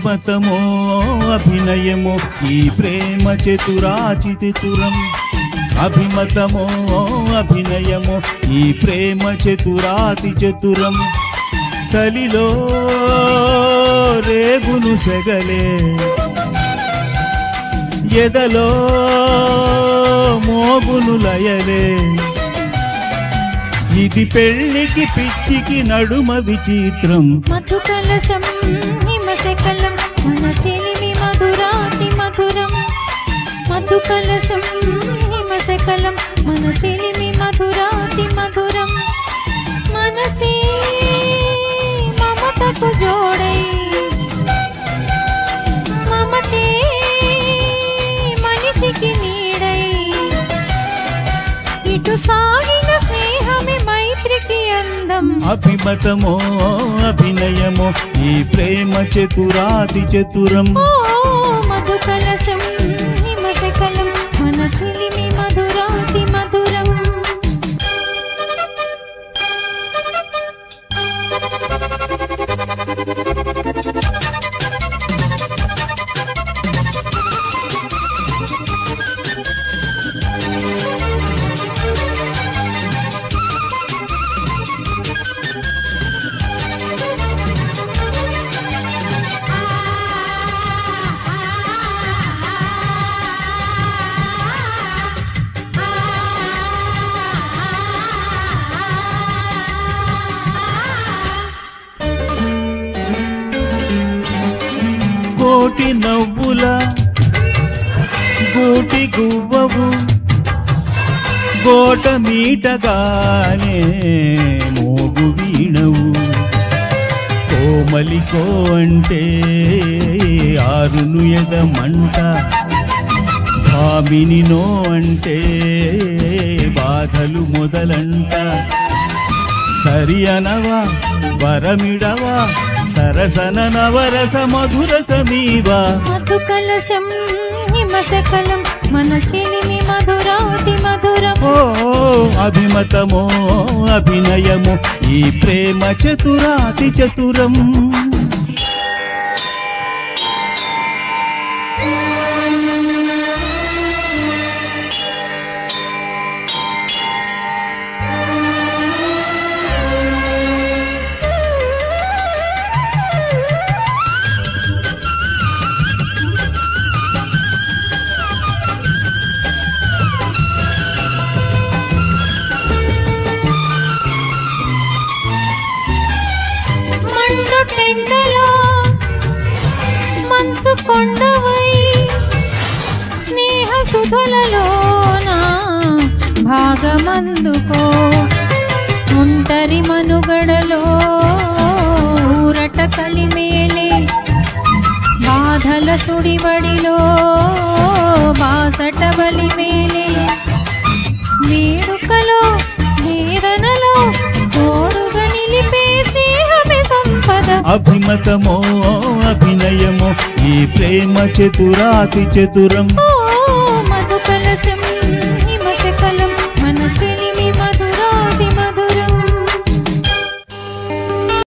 అభిమతమో అభినయమో ఈ ప్రేమ చతురాతి చతురం అభిమతమో అభినయమో ఈ ప్రేమ చతురాతి చతురం చలిలో రేగును సెగలే ఎదలో మోగును లయలే ఇది పెళ్ళికి పిచ్చికి నడుమ విచిత్రం మధుకలశం హిమశకలం మన చెలిమి మధురాతి మధురం మధుకలశం హిమశకలం మన చెలిమి మధురాతి మధురం మనసే మమతకు జోడై మమతే మనిషికి నీడై ఇటు సాగిన స్నేహమే మైత్రికి అందం అభిమతమో అభినయమో ఈ ప్రేమ చతురాతి చతురం మధుకలశం హిమశకలం మన చెలిమి మధురాతి మధురం కోటి నవ్వుల గూటి గువ్వవు గోట మీటగానే మోగు వీణవు కోమలికో అంటే ఆరును ఎదమంట భామినినో అంటే బాధలు మొదలంట సరి అనవా వరమిడవా సరసన నవరస మధుర సమీవా మధుకలశం హిమశకలం మన చెలిమి మధురాతి మధురం అభిమతమో అభినయమో ఈ ప్రేమ చతురాతి చతురం మంచు కొండవై స్నేహ సుధలలోన భాగమందుకో ఒంటరి మనుగడలో ఊరట కలిమేలే బాధల సుడిబడిలో బాసట బలిమేలే వేడుకలో వేదనలో తోడుగా నిలిపే స్నేహమే సంపద అభిమతమో అభినయమో ఈ ప్రేమ చతురాతి చతురం